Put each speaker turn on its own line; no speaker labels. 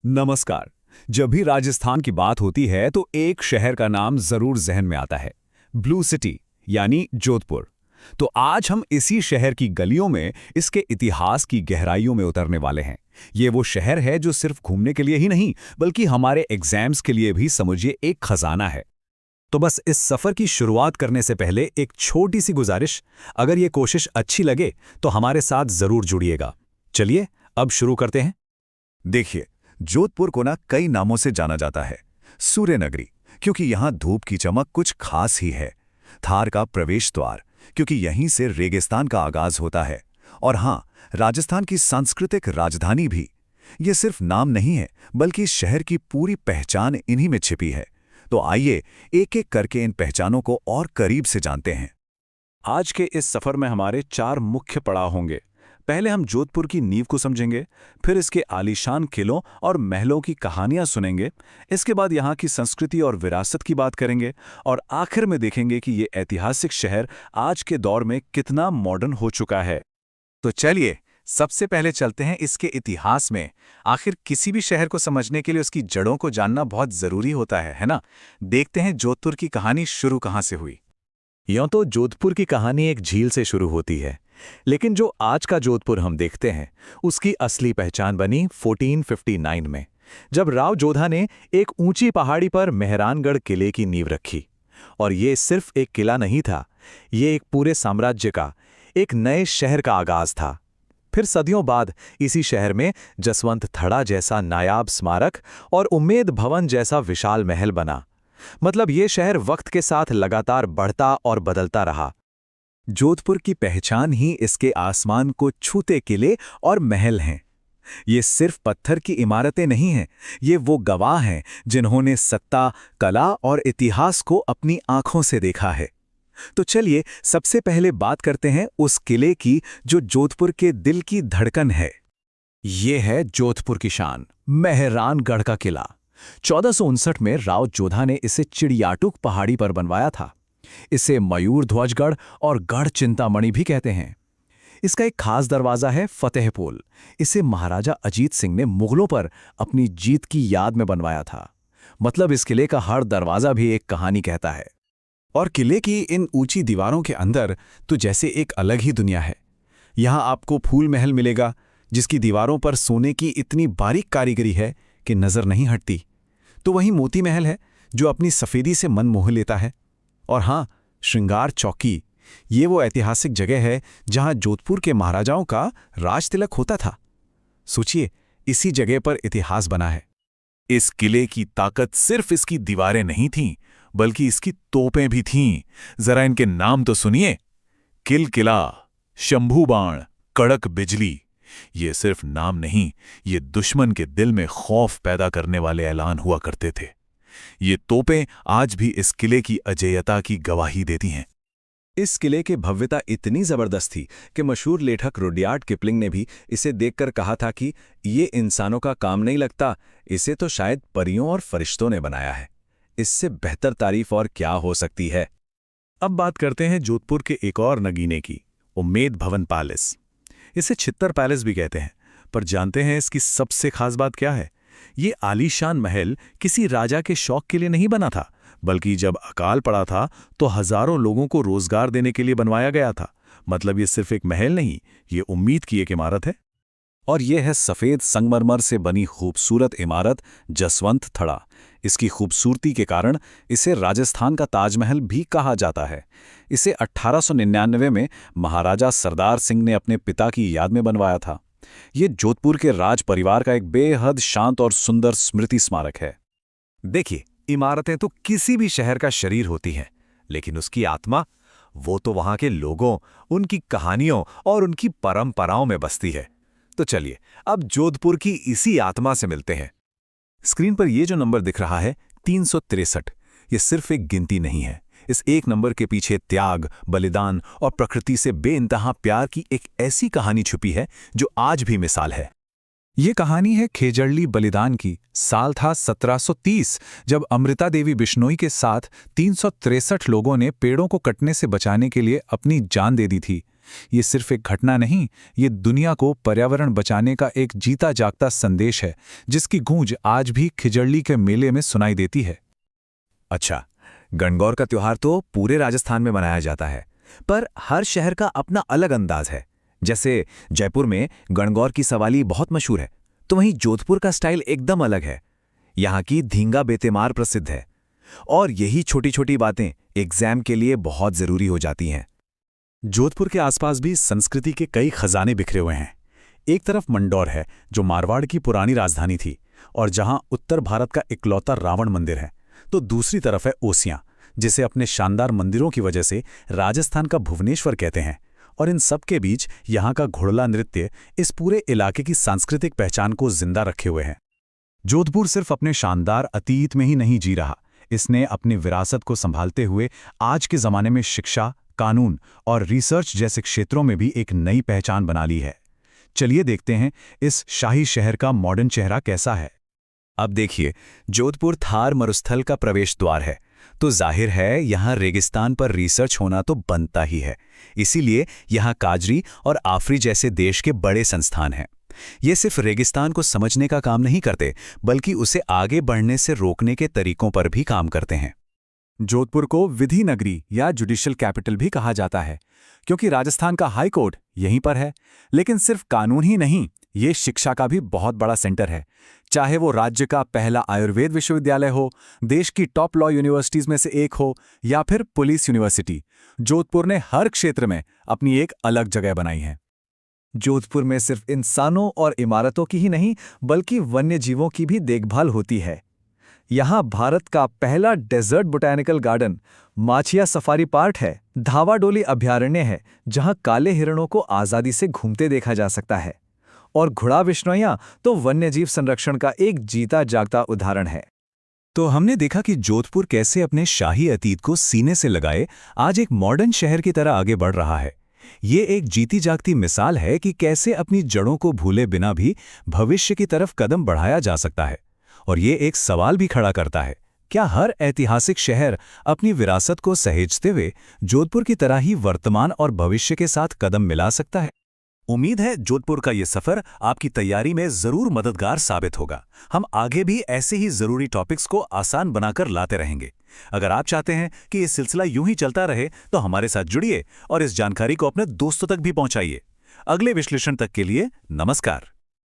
नमस्कार। जब भी राजस्थान की बात होती है तो एक शहर का नाम जरूर जहन में आता है, ब्लू सिटी यानी जोधपुर। तो आज हम इसी शहर की गलियों में इसके इतिहास की गहराइयों में उतरने वाले हैं। ये वो शहर है जो सिर्फ घूमने के लिए ही नहीं बल्कि हमारे एग्जाम्स के लिए भी समझिए एक खजाना है। तो बस इस सफर की शुरुआत करने से पहले एक छोटी सी गुजारिश, अगर ये कोशिश अच्छी लगे तो हमारे साथ जरूर जुड़िएगा। चलिए अब शुरू करते हैं।
देखिए, जोधपुर को ना कई नामों से जाना जाता है। सूर्य नगरी, क्योंकि यहाँ धूप की चमक कुछ खास ही है। थार का प्रवेश द्वार, क्योंकि यहीं से रेगिस्तान का आगाज होता है। और हाँ, राजस्थान की सांस्कृतिक राजधानी भी। ये सिर्फ नाम नहीं है, बल्कि इस शहर की पूरी पहचान इन्हीं में छिपी है। तो आइए एक एक करके इन पहचानों को और करीब से जानते हैं।
आज के इस सफर में हमारे 4 मुख्य पड़ाव होंगे। पहले हम जोधपुर की नींव को समझेंगे, फिर इसके आलीशान किलों और महलों की कहानियां सुनेंगे। इसके बाद यहाँ की संस्कृति और विरासत की बात करेंगे और आखिर में देखेंगे कि ये ऐतिहासिक शहर आज के दौर में कितना मॉडर्न हो चुका है।
तो चलिए सबसे पहले चलते हैं इसके इतिहास में। आखिर किसी भी शहर को समझने के लिए उसकी जड़ों को जानना बहुत जरूरी होता है ना? देखते हैं जोधपुर की कहानी शुरू कहाँ से हुई।
यूं तो जोधपुर की कहानी एक झील से शुरू होती है, लेकिन जो आज का जोधपुर हम देखते हैं उसकी असली पहचान बनी 1459 में, जब राव जोधा ने एक ऊंची पहाड़ी पर मेहरानगढ़ किले की नींव रखी। और ये सिर्फ एक किला नहीं था, ये एक पूरे साम्राज्य का, एक नए शहर का आगाज था। फिर सदियों बाद इसी शहर में जसवंत थड़ा जैसा नायाब स्मारक और उम्मेद भवन जैसा विशाल महल बना। मतलब ये शहर वक्त के साथ लगातार बढ़ता और बदलता रहा।
जोधपुर की पहचान ही इसके आसमान को छूते किले और महल हैं। ये सिर्फ पत्थर की इमारतें नहीं हैं, ये वो गवाह हैं जिन्होंने सत्ता, कला और इतिहास को अपनी आंखों से देखा है। तो चलिए सबसे पहले बात करते हैं उस किले की जो जोधपुर के दिल की धड़कन है। ये है जोधपुर की शान, मेहरानगढ़ का किला। 1459 में राव जोधा ने इसे चिड़ियाटुक पहाड़ी पर बनवाया था। इसे मयूर ध्वजगढ़ और गढ़ चिंतामणि भी कहते हैं। इसका एक खास दरवाजा है फतेहपोल। इसे महाराजा अजीत सिंह ने मुगलों पर अपनी जीत की याद में बनवाया था। मतलब इस किले का हर दरवाजा भी एक कहानी कहता है। और किले की इन ऊंची दीवारों के अंदर तो जैसे एक अलग ही दुनिया है। यहाँ आपको फूल महल मिलेगा, जिसकी दीवारों पर सोने की इतनी बारीक कारीगरी है कि नजर नहीं हटती। तो वहीं मोती महल है जो अपनी सफेदी से मन मोह लेता है। और हाँ, श्रृंगार चौकी, ये वो ऐतिहासिक जगह है जहां जोधपुर के महाराजाओं का राज तिलक होता था। सोचिए, इसी जगह पर इतिहास बना है।
इस किले की ताकत सिर्फ इसकी दीवारें नहीं थीं, बल्कि इसकी तोपें भी थीं। जरा इनके नाम तो सुनिए। किला, शंभू बाण, कड़क बिजली। ये सिर्फ नाम नहीं, ये दुश्मन के दिल में खौफ पैदा करने वाले ऐलान हुआ करते थे। ये तोपें आज भी इस किले की अजेयता की गवाही देती हैं।
इस किले की भव्यता इतनी जबरदस्त थी कि मशहूर लेखक रुडयार्ड किपलिंग ने भी इसे देखकर कहा था कि ये इंसानों का काम नहीं लगता, इसे तो शायद परियों और फरिश्तों ने बनाया है। इससे बेहतर तारीफ और क्या हो सकती है।
अब बात करते हैं जोधपुर के एक और नगीने की, उम्मेद भवन पैलेस। इसे छित्तर पैलेस भी कहते हैं, पर जानते हैं इसकी सबसे खास बात क्या है? ये आलीशान महल किसी राजा के शौक के लिए नहीं बना था, बल्कि जब अकाल पड़ा था तो हजारों लोगों को रोजगार देने के लिए बनवाया गया था। मतलब ये सिर्फ एक महल नहीं, ये उम्मीद की एक इमारत है।
और यह है सफेद संगमरमर से बनी खूबसूरत इमारत जसवंत थड़ा। इसकी खूबसूरती के कारण इसे राजस्थान का ताजमहल भी कहा जाता है। इसे 1899 में महाराजा सरदार सिंह ने अपने पिता की याद में बनवाया था। ये जोधपुर के राज परिवार का एक बेहद शांत और सुंदर स्मृति स्मारक है।
देखिए, इमारतें तो किसी भी शहर का शरीर होती हैं, लेकिन उसकी आत्मा, वो तो वहां के लोगों, उनकी कहानियों और उनकी परंपराओं में बसती है। तो चलिए अब जोधपुर की इसी आत्मा से मिलते हैं।
स्क्रीन पर ये जो नंबर दिख रहा है 363, ये सिर्फ एक गिनती नहीं है। इस एक नंबर के पीछे त्याग, बलिदान और प्रकृति से बेइंतहा प्यार की एक ऐसी कहानी छुपी है जो आज भी मिसाल है। ये कहानी है खेजड़ली बलिदान की। साल था 1730, जब अमृता देवी बिश्नोई के साथ 363 लोगों ने पेड़ों को कटने से बचाने के लिए अपनी जान दे दी थी। ये सिर्फ एक घटना नहीं, ये दुनिया को पर्यावरण बचाने का एक जीता जागता संदेश है, जिसकी गूंज आज भी खिजड़ली के मेले में सुनाई देती है।
अच्छा, गणगौर का त्योहार तो पूरे राजस्थान में मनाया जाता है, पर हर शहर का अपना अलग अंदाज है। जैसे जयपुर में गणगौर की सवाली बहुत मशहूर है, तो वहीं जोधपुर का स्टाइल एकदम अलग है। यहाँ की धींगा बेतेमार प्रसिद्ध है, और यही छोटी छोटी बातें एग्जाम के लिए बहुत जरूरी हो जाती हैं।
जोधपुर के आसपास भी संस्कृति के कई खजाने बिखरे हुए हैं। एक तरफ मंडौर है, जो मारवाड़ की पुरानी राजधानी थी और जहां उत्तर भारत का इकलौता रावण मंदिर है, तो दूसरी तरफ है ओसियां, जिसे अपने शानदार मंदिरों की वजह से राजस्थान का भुवनेश्वर कहते हैं। और इन सब के बीच यहाँ का घुड़ला नृत्य इस पूरे इलाके की सांस्कृतिक पहचान को जिंदा रखे हुए हैं। जोधपुर सिर्फ अपने शानदार अतीत में ही नहीं जी रहा, इसने अपनी विरासत को संभालते हुए आज के ज़माने में शिक्षा, कानून और रिसर्च जैसे क्षेत्रों में भी एक नई पहचान बना ली है। चलिए देखते हैं इस शाही शहर का मॉडर्न चेहरा कैसा है।
अब देखिए, जोधपुर थार मरुस्थल का प्रवेश द्वार है, तो जाहिर है यहाँ रेगिस्तान पर रिसर्च होना तो बनता ही है। इसीलिए यहाँ काजरी और आफरी जैसे देश के बड़े संस्थान हैं। ये सिर्फ रेगिस्तान को समझने का काम नहीं करते, बल्कि उसे आगे बढ़ने से रोकने के तरीकों पर भी काम करते हैं।
जोधपुर को विधि नगरी या जुडिशियल कैपिटल भी कहा जाता है, क्योंकि राजस्थान का हाई कोर्ट यहीं पर है। लेकिन सिर्फ कानून ही नहीं, ये शिक्षा का भी बहुत बड़ा सेंटर है। चाहे वो राज्य का पहला आयुर्वेद विश्वविद्यालय हो, देश की टॉप लॉ यूनिवर्सिटीज में से एक हो, या फिर पुलिस यूनिवर्सिटी, जोधपुर ने हर क्षेत्र में अपनी एक अलग जगह बनाई है।
जोधपुर में सिर्फ इंसानों और इमारतों की ही नहीं, बल्कि वन्य जीवों की भी देखभाल होती है। यहाँ भारत का पहला desert botanical garden Machhiya safari park है, धावाडोली अभयारण्य है, जहाँ काले हिरणों को आज़ादी से घूमते देखा जा सकता है, और घुड़ा विश्नोइयाँ तो वन्यजीव संरक्षण का एक जीता जागता उदाहरण है।
तो हमने देखा कि जोधपुर कैसे अपने शाही अतीत को सीने से लगाए आज एक मॉडर्न शहर की तरह आगे बढ़ रहा है। ये एक जीती जागती मिसाल है कि कैसे अपनी जड़ों को भूले बिना भी भविष्य की तरफ कदम बढ़ाया जा सकता है। और ये एक सवाल भी खड़ा करता है, क्या हर ऐतिहासिक शहर अपनी विरासत को सहेजते हुए जोधपुर की तरह ही वर्तमान और भविष्य के साथ कदम मिला सकता है? उम्मीद है जोधपुर का ये सफर आपकी तैयारी में जरूर मददगार साबित होगा। हम आगे भी ऐसे ही जरूरी टॉपिक्स को आसान बनाकर लाते रहेंगे। अगर आप चाहते हैं कि ये सिलसिला यूं ही चलता रहे, तो हमारे साथ जुड़िए और इस जानकारी को अपने दोस्तों तक भी पहुंचाइए। अगले विश्लेषण तक के लिए नमस्कार।